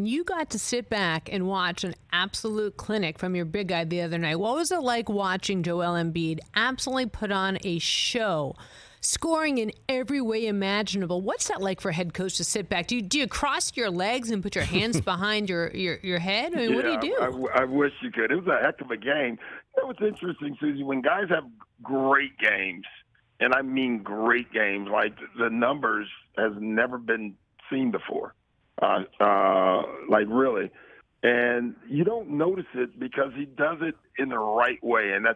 You got to sit back and watch an absolute clinic from your big guy the other night. What was it like watching Joel Embiid absolutely put on a show, scoring in every way imaginable? What's that like for a head coach to sit back? Do you cross your legs and put your hands behind your head? I mean, what do you do? I wish you could. It was a heck of a game. You know what's interesting, Suzy, when guys have great games, and I mean great games, like the numbers has never been seen before. Like really, and you don't notice it because he does it in the right way, and I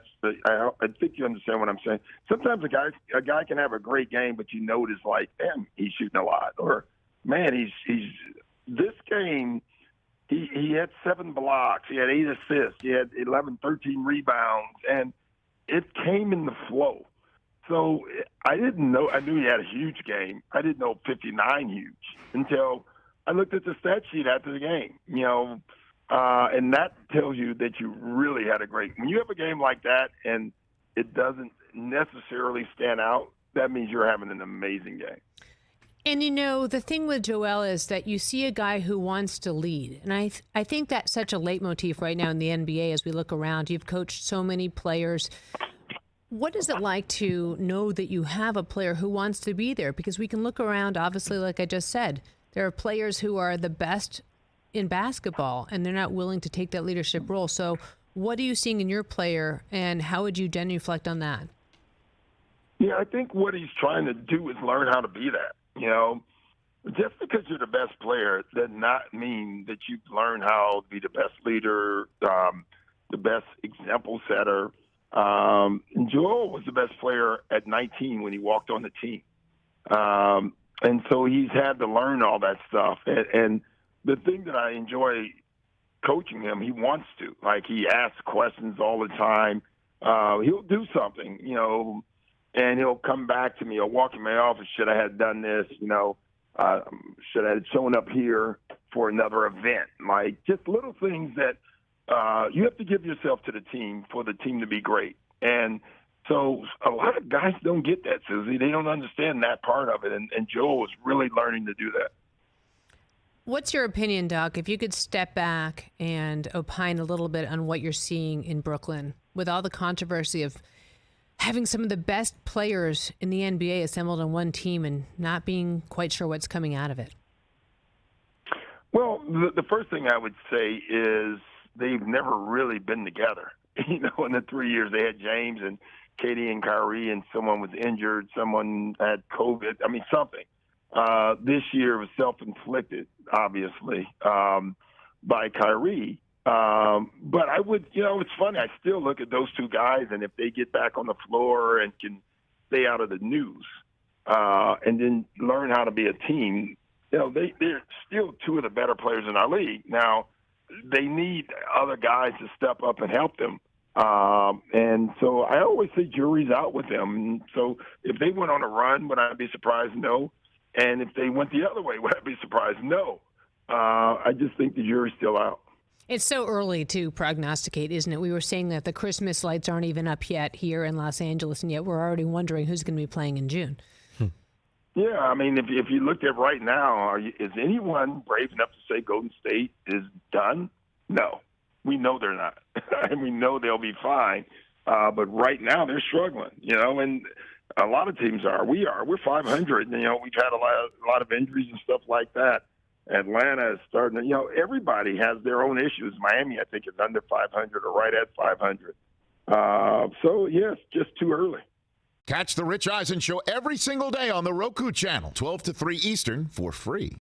think you understand what I'm saying. Sometimes a guy can have a great game, but you notice like, damn, he's shooting a lot, or man, he's this game. He had 7 blocks, he had 8 assists, he had 13 rebounds, and it came in the flow. So I didn't know. I knew he had a huge game. I didn't know 59 huge until I looked at the stat sheet after the game, and that tells you that you really had a great. When you have a game like that and it doesn't necessarily stand out, that means you're having an amazing game. And, the thing with Joel is that you see a guy who wants to lead. And I think that's such a leitmotif right now in the NBA as we look around. You've coached so many players. What is it like to know that you have a player who wants to be there? Because we can look around, obviously, like I just said, there are players who are the best in basketball, and they're not willing to take that leadership role. So what are you seeing in your player, and how would you genuflect on that? Yeah, I think what he's trying to do is learn how to be that. Just because you're the best player does not mean that you've learned how to be the best leader, the best example setter. And Joel was the best player at 19 when he walked on the team. And so he's had to learn all that stuff. And the thing that I enjoy coaching him, he wants to. Like, he asks questions all the time. He'll do something, and he'll come back to me or walk in my office. Should I have done this? Should I have shown up here for another event? Like, just little things that you have to give yourself to the team for the team to be great. And so a lot of guys don't get that, Suzy. They don't understand that part of it, and Joel is really learning to do that. What's your opinion, Doc, if you could step back and opine a little bit on what you're seeing in Brooklyn with all the controversy of having some of the best players in the NBA assembled on one team and not being quite sure what's coming out of it? Well, the first thing I would say is they've never really been together. In the 3 years they had James and Katie and Kyrie, and someone was injured, someone had COVID. I mean, something. This year was self-inflicted, obviously, by Kyrie. But I would, it's funny. I still look at those two guys, and if they get back on the floor and can stay out of the news and then learn how to be a team, they're still two of the better players in our league. Now, they need other guys to step up and help them. And so I always say jury's out with them. So if they went on a run, would I be surprised? No. And if they went the other way, would I be surprised? No. I just think the jury's still out. It's so early to prognosticate, isn't it? We were saying that the Christmas lights aren't even up yet here in Los Angeles, and yet we're already wondering who's going to be playing in June. Yeah, I mean, if you looked at right now, is anyone brave enough to say Golden State is done? No. We know they're not. And we know they'll be fine. But right now they're struggling, and a lot of teams are. We are. We're 500. We've had a lot of injuries and stuff like that. Atlanta is starting to, everybody has their own issues. Miami, I think, is under 500 or right at 500. So, yes, just too early. Catch the Rich Eisen Show every single day on the Roku channel, 12 to 3 Eastern, for free.